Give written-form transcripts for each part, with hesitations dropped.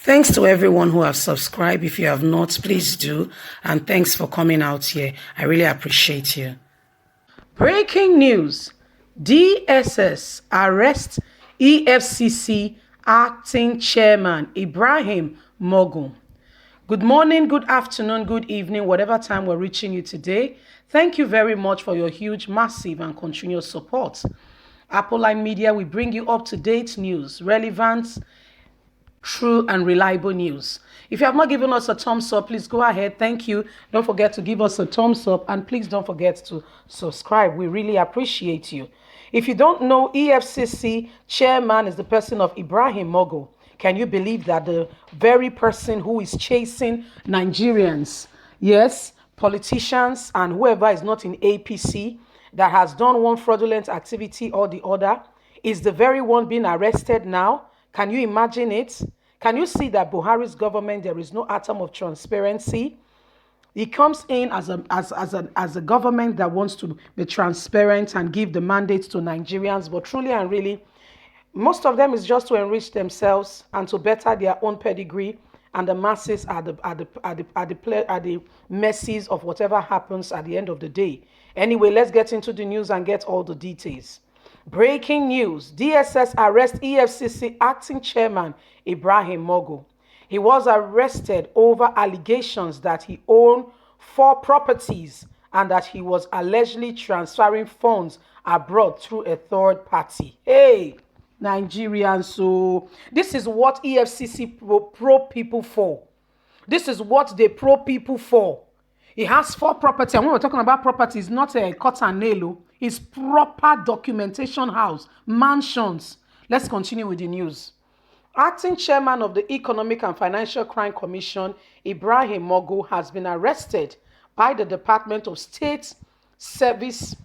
Thanks to everyone who have subscribed. If you have not, please do. And thanks for coming out here. I really appreciate you. Breaking news. DSS arrests Efcc acting chairman Ibrahim Magu. Good morning, good afternoon, good evening, whatever time we're reaching you today. Thank you very much for your huge, massive, and continuous support. Apple Media, we bring you up-to-date news, relevant, true and reliable news. If you have not given us a thumbs up, please go ahead. Thank you. Don't forget to give us a thumbs up, and please don't forget to subscribe. We really appreciate you. If you don't know, EFCC chairman is the person of Ibrahim Magu. Can you believe that the very person who is chasing Nigerians, yes, politicians and whoever is not in APC, that has done one fraudulent activity or the other, is the very one being arrested now? Can you imagine it? Can you see that Buhari's government, there is no atom of transparency? He comes in as a government that wants to be transparent and give the mandates to Nigerians, but truly and really, most of them is just to enrich themselves and to better their own pedigree, and the masses are the messes of whatever happens at the end of the day. Anyway, let's get into the news and get all the details. Breaking news. DSS arrests EFCC acting chairman Ibrahim Magu. He was arrested over allegations that he owned 4 properties and that he was allegedly transferring funds abroad through a third party. Hey, Nigerians, so this is what EFCC pro people for. This is what they pro people for. He has 4 properties, and when we're talking about property, it's not a cut and nail. It's proper documentation house, mansions. Let's continue with the news. Acting chairman of the Economic and Financial Crime Commission, Ibrahim Magu, has been arrested by the Department of State Service.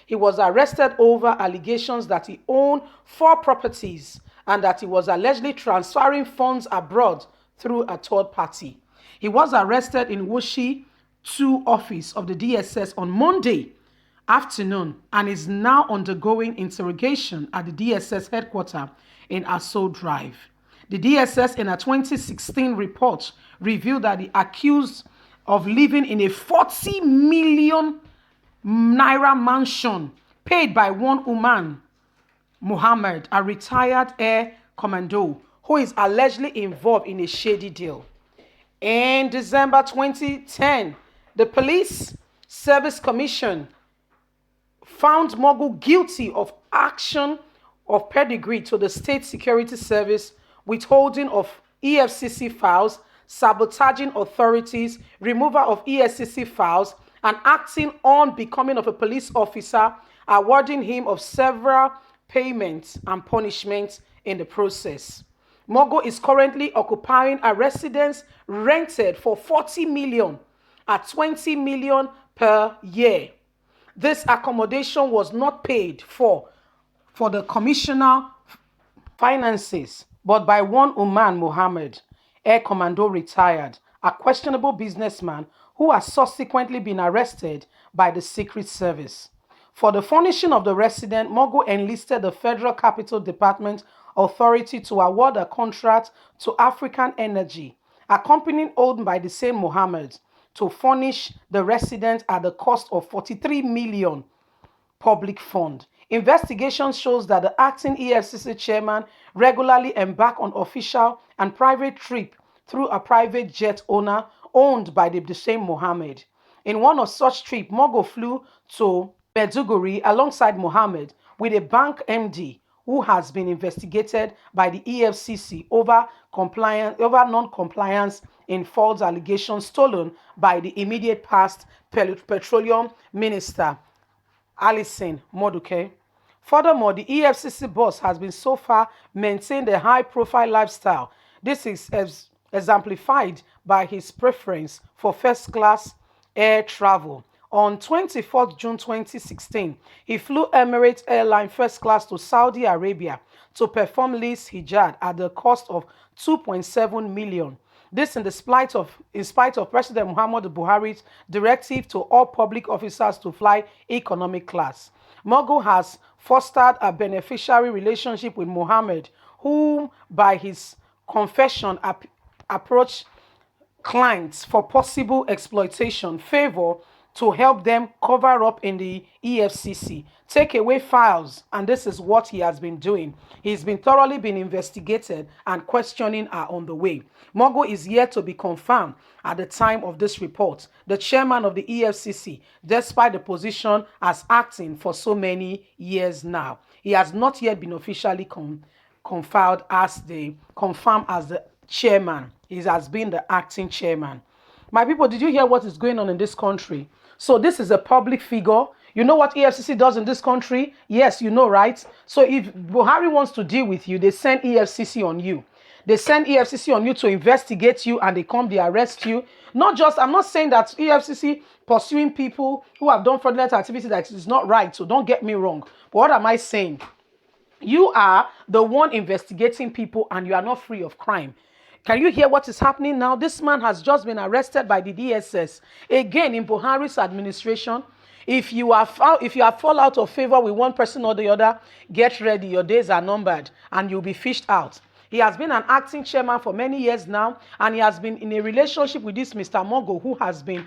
He was arrested over allegations that he owned 4 properties and that he was allegedly transferring funds abroad through a third party. He was arrested in Woshi 2 office of the DSS on Monday afternoon and is now undergoing interrogation at the DSS headquarters in Aso Drive. The DSS, in a 2016 report, revealed that the accused of living in a 40 million naira mansion paid by one woman, Muhammad, a retired air commando, who is allegedly involved in a shady deal. In December 2010, the Police Service Commission found Magu guilty of action of pedigree to the State Security Service, withholding of EFCC files, sabotaging authorities, removal of EFCC files, and acting on becoming of a police officer, awarding him of several payments and punishments in the process. Magu is currently occupying a residence rented for 40 million at 20 million per year. This accommodation was not paid for the Commissioner Finances, but by one Uman Muhammad, Air Commando retired, a questionable businessman who has subsequently been arrested by the Secret Service. For the furnishing of the residence, Magu enlisted the Federal Capital Department Authority to award a contract to African Energy, a company owned by the same Muhammad, to furnish the residence at the cost of 43 million public fund. Investigation shows that the acting EFCC chairman regularly embarked on official and private trip through a private jet owner owned by the same Muhammad. In one of such trips, Magu flew to Maiduguri alongside Muhammad with a bank MD who has been investigated by the EFCC over non-compliance in false allegations stolen by the immediate past Petroleum Minister, Alison Moduke. Furthermore, the EFCC boss has been so far maintained a high-profile lifestyle. This is exemplified by his preference for first-class air travel. On 24th June 2016, he flew Emirates Airline first class to Saudi Arabia to perform Li's hijab at the cost of 2.7 million. This in spite of President Muhammadu Buhari's directive to all public officers to fly economic class. Magu has fostered a beneficiary relationship with Muhammad, whom by his confession approached clients for possible exploitation, favor to help them cover up in the EFCC, take away files, and this is what he has been doing. He's been thoroughly been investigated, and questioning are on the way. Magu is yet to be confirmed at the time of this report. The chairman of the EFCC, despite the position as acting for so many years now, he has not yet been officially confirmed as the chairman. He has been the acting chairman. My people, did you hear what is going on in this country? So this is a public figure. You know what EFCC does in this country? Yes, you know, right? So if Buhari wants to deal with you, they send EFCC on you. They send EFCC on you to investigate you, and they arrest you. Not just, I'm not saying that EFCC pursuing people who have done fraudulent activity, that is not right. So don't get me wrong. But what am I saying? You are the one investigating people, and you are not free of crime. Can you hear what is happening now? This man has just been arrested by the DSS. Again, in Buhari's administration, if you have fall out of favor with one person or the other, get ready. Your days are numbered, and you'll be fished out. He has been an acting chairman for many years now, and he has been in a relationship with this Mr. Magu, who has been,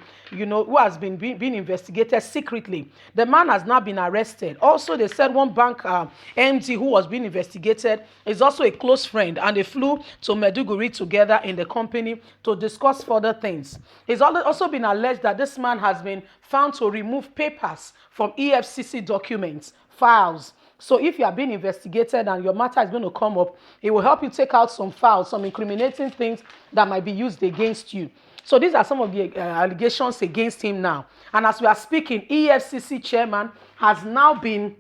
being investigated secretly. The man has now been arrested. Also, they said one bank MD who was being investigated is also a close friend, and they flew to Maiduguri together in the company to discuss further things. It's also been alleged that this man has been found to remove papers from EFCC documents, files. So if you are being investigated and your matter is going to come up, it will help you take out some files, some incriminating things that might be used against you. So these are some of the allegations against him now. And as we are speaking, EFCC chairman has now been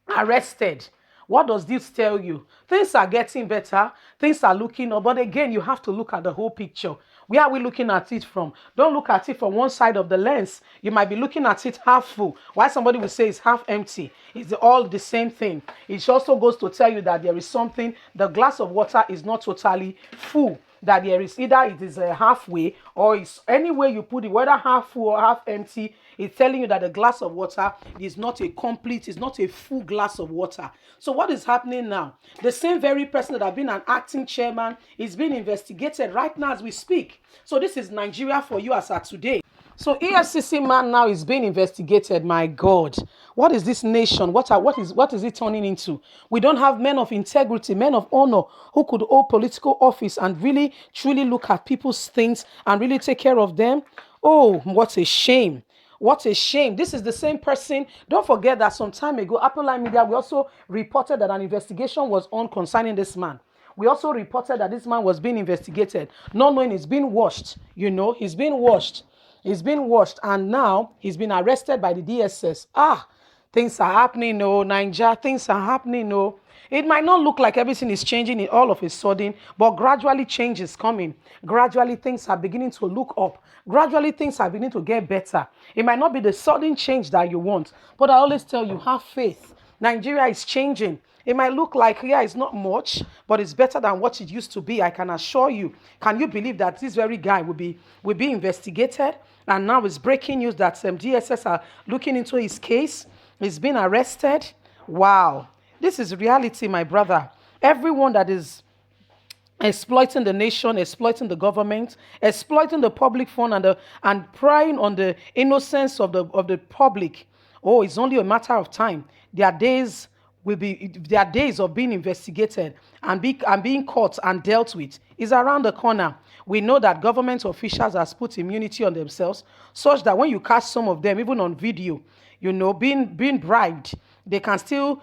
arrested. What does this tell you? Things are getting better. Things are looking up. But again, you have to look at the whole picture. Where are we looking at it from? Don't look at it from one side of the lens. You might be looking at it half full. Why somebody will say it's half empty. It's all the same thing. It also goes to tell you that there is something. The glass of water is not totally full. That there is either it is halfway, or it's any way you put it, whether half full or half empty, it's telling you that the glass of water is not a complete, it's not a full glass of water. So what is happening now? The same very person that has been an acting chairman is being investigated right now as we speak. So this is Nigeria for you as at today. So EFCC man now is being investigated. My God, what is this nation? What is it turning into? We don't have men of integrity, men of honor who could hold political office and really truly look at people's things and really take care of them. Oh, what a shame. What a shame. This is the same person. Don't forget that some time ago, Apple Line Media, we also reported that an investigation was on concerning this man. We also reported that this man was being investigated, not knowing he's been washed. He's been washed. He's been washed, and now he's been arrested by the DSS. Things are happening, Nigeria, things are happening, It might not look like everything is changing in all of a sudden, but gradually change is coming. Gradually things are beginning to look up. Gradually things are beginning to get better. It might not be the sudden change that you want, but I always tell you, have faith. Nigeria is changing. It might look like, it's not much, but it's better than what it used to be. I can assure you. Can you believe that this very guy will be investigated? And now it's breaking news that DSS are looking into his case. He's been arrested. Wow. This is reality, my brother. Everyone that is exploiting the nation, exploiting the government, exploiting the public fund and prying on the innocence of the public. Oh, it's only a matter of time. Their days of being investigated and being caught and dealt with is around the corner. We know that government officials has put immunity on themselves, such that when you catch some of them, even on video, being bribed, they can still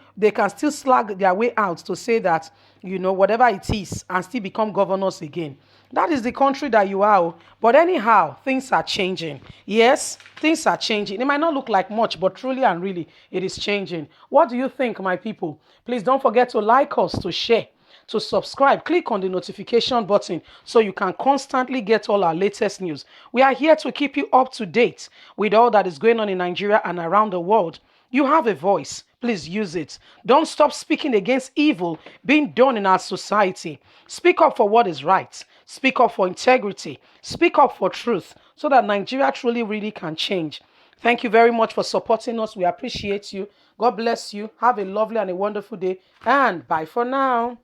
slag their way out to say that, whatever it is, and still become governors again. That is the country that you are. But anyhow, things are changing. Yes, things are changing. It might not look like much, but truly and really, it is changing. What do you think, my people? Please don't forget to like us, to share, to subscribe. Click on the notification button so you can constantly get all our latest news. We are here to keep you up to date with all that is going on in Nigeria and around the world. You have a voice. Please use it. Don't stop speaking against evil being done in our society. Speak up for what is right. Speak up for integrity. Speak up for truth so that Nigeria truly really can change. Thank you very much for supporting us. We appreciate you. God bless you. Have a lovely and a wonderful day. And bye for now.